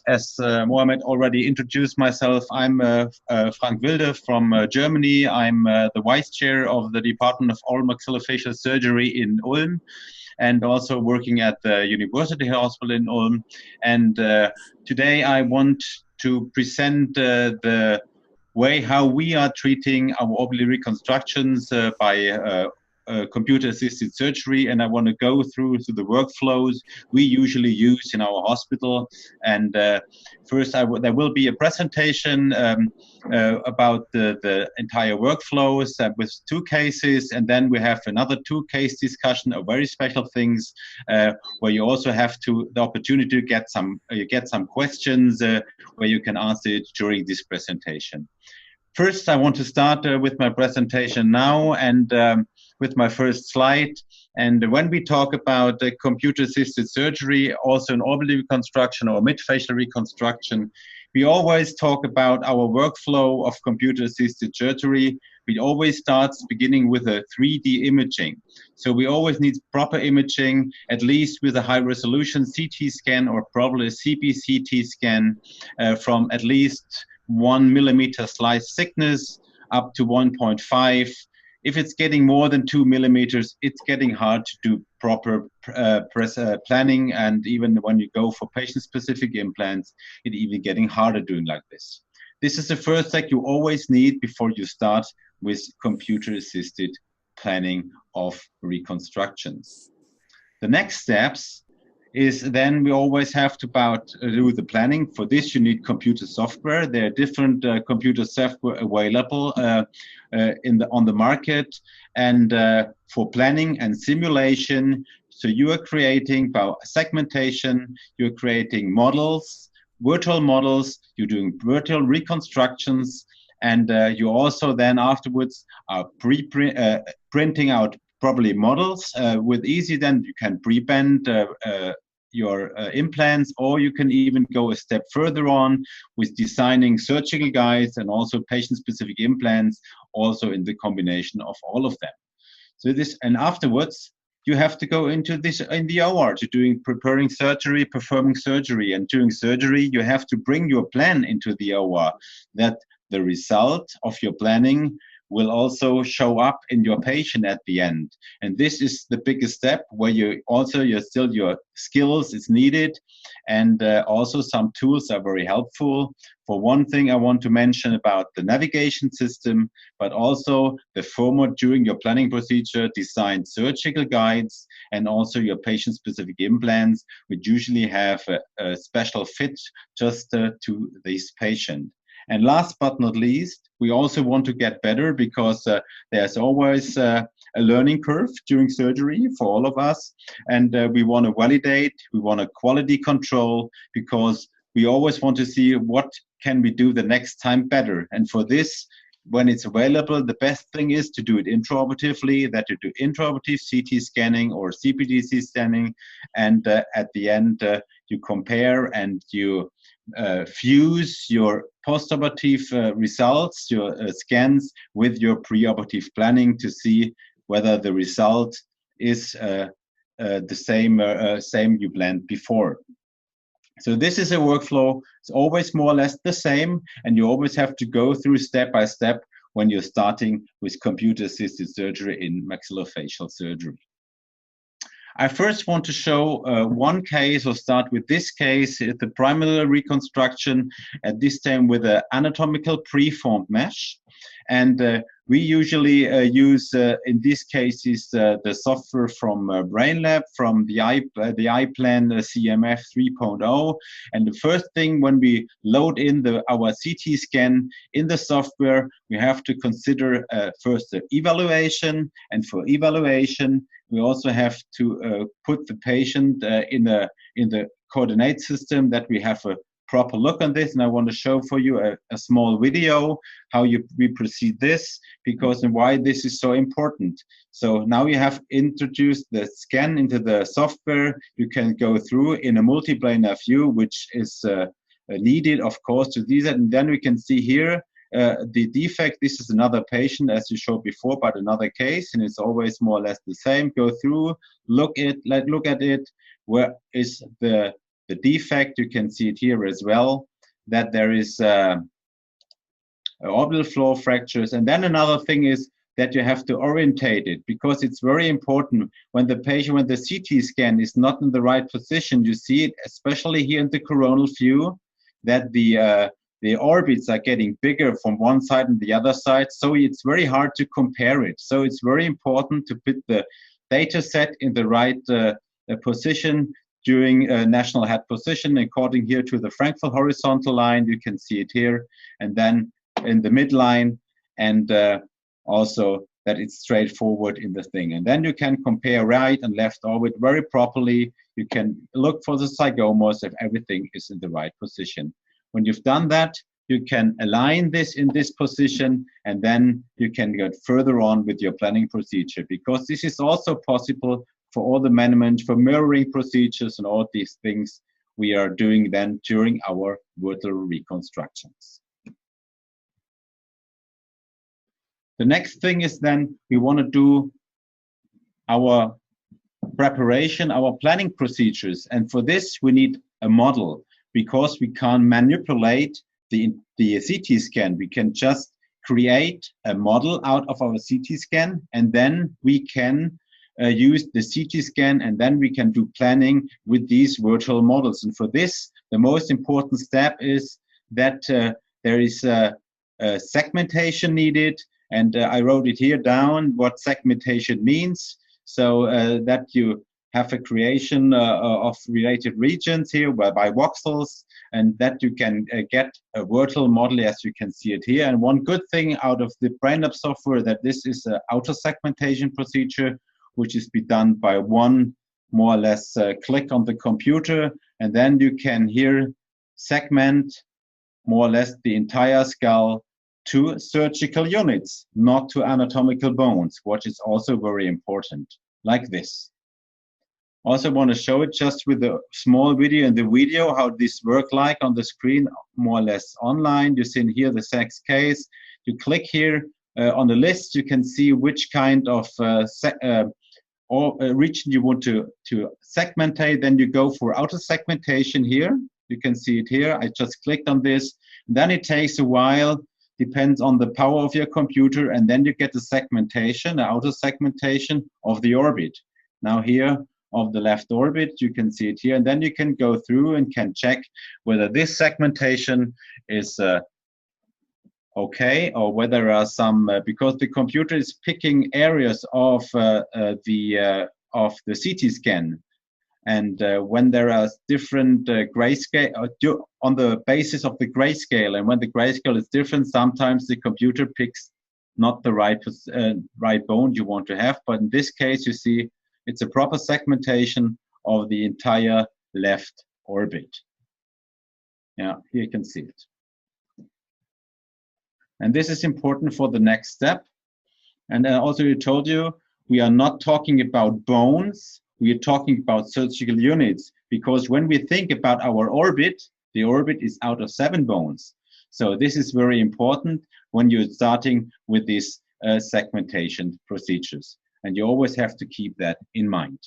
As Mohamed already introduced myself, I'm Frank Wilde from Germany. I'm the Vice Chair of the Department of Oral Maxillofacial Surgery in Ulm, and also working at the University Hospital in Ulm. And today I want to present the way how we are treating our orbital reconstructions by computer-assisted surgery, and I want to go through the workflows we usually use in our hospital. And first, there will be a presentation about the entire workflows with 2 cases, and then we have another 2 case discussion of very special things where you also have the opportunity to get some questions where you can answer it during this presentation. First, I want to start with my presentation now, and with my first slide. And when we talk about computer-assisted surgery, also in orbital reconstruction or midfacial reconstruction, we always talk about our workflow of computer-assisted surgery. We always start beginning with a 3D imaging. So we always need proper imaging, at least with a high-resolution CT scan or probably a CBCT scan from at least 1 millimeter slice thickness up to 1.5. If it's getting more than 2 millimeters, it's getting hard to do proper planning, and even when you go for patient-specific implants, it's even getting harder doing like this. This is the first step you always need before you start with computer-assisted planning of reconstructions. The next steps is then we always have to do the planning. For this, you need computer software. There are different computer software available on the market, and for planning and simulation. So you are creating segmentation, you're creating models, virtual models, you're doing virtual reconstructions, and you also then afterwards are printing out probably models with easy. Then you can pre-bend your implants, or you can even go a step further on with designing surgical guides and also patient-specific implants, also in the combination of all of them. So this, and afterwards you have to go into this in the OR to preparing surgery, performing surgery, and during surgery you have to bring your plan into the OR, that the result of your planning will also show up in your patient at the end. And this is the biggest step where your skills is needed, and also some tools are very helpful. For one thing, I want to mention about the navigation system, but also the format during your planning procedure, designed surgical guides, and also your patient-specific implants, which usually have a special fit just to this patient. And last but not least, we also want to get better, because there's always a learning curve during surgery for all of us. And we want to validate, we want to quality control, because we always want to see what can we do the next time better. And for this, when it's available, the best thing is to do it intraoperatively, that you do intraoperative CT scanning or CBDC scanning. And at the end, you compare and you fuse your postoperative results, your scans, with your preoperative planning to see whether the result is the same you planned before. So this is a workflow. It's always more or less the same, and you always have to go through step by step when you're starting with computer-assisted surgery in maxillofacial surgery. I first want to show one case, or start with this case. It's the primary reconstruction, at this time with an anatomical preformed mesh. And we usually use, in these cases, the software from BrainLab, from the iPlan CMF 3.0. And the first thing, when we load in our CT scan in the software, we have to consider first the evaluation. And for evaluation, we also have to put the patient in the coordinate system, that we have a proper look on this. And I want to show for you a small video how we proceed this, because and why this is so important. So now you have introduced the scan into the software. You can go through in a multiplanar view, which is needed, of course, to do that. And then we can see here the defect. This is another patient, as you showed before, but another case, and it's always more or less the same. Go through, look at it. Where is the the defect. You can see it here as well, that there is orbital floor fractures. And then another thing is that you have to orientate it, because it's very important when the patient, when the CT scan is not in the right position, you see it, especially here in the coronal view, that the orbits are getting bigger from one side and the other side. So it's very hard to compare it. So it's very important to put the data set in the right position during national head position, according here to the Frankfurt horizontal line. You can see it here, and then in the midline, and also that it's straightforward in the thing. And then you can compare right and left orbit very properly. You can look for the zygomos if everything is in the right position. When you've done that, you can align this in this position, and then you can get further on with your planning procedure, because this is also possible for all the management, for mirroring procedures and all these things we are doing then during our orbital reconstructions. The next thing is then we want to do our preparation, our planning procedures. And for this, we need a model, because we can't manipulate the CT scan. We can just create a model out of our CT scan, and then we can use the CT scan, and then we can do planning with these virtual models. And for this, the most important step is that there is a segmentation needed. And I wrote it here down, what segmentation means. So that you have a creation of related regions here by voxels, and that you can get a virtual model as you can see it here. And one good thing out of the BrainLab software, that this is an auto segmentation procedure, which is be done by one more or less click on the computer, and then you can here segment more or less the entire skull to surgical units, not to anatomical bones, which is also very important, like this. Also want to show it just with a small video. In the video, how this works like on the screen, more or less online. You see here the sex case. You click here on the list, you can see which kind of region you want to segmentate. Then you go for auto segmentation here. You can see it here. I just clicked on this. Then it takes a while, depends on the power of your computer, and then you get the segmentation, the auto segmentation of the orbit. Now here of the left orbit, you can see it here, and then you can go through and can check whether this segmentation is okay, or whether there are some, because the computer is picking areas of the CT scan. And when there are different grayscale, on the basis of the grayscale, and when the grayscale is different, sometimes the computer picks not the right bone you want to have. But in this case, you see it's a proper segmentation of the entire left orbit. Yeah, here you can see it. And this is important for the next step. And also you told you, we are not talking about bones. We are talking about surgical units, because when we think about our orbit, the orbit is out of 7 bones. So this is very important when you're starting with these segmentation procedures. And you always have to keep that in mind.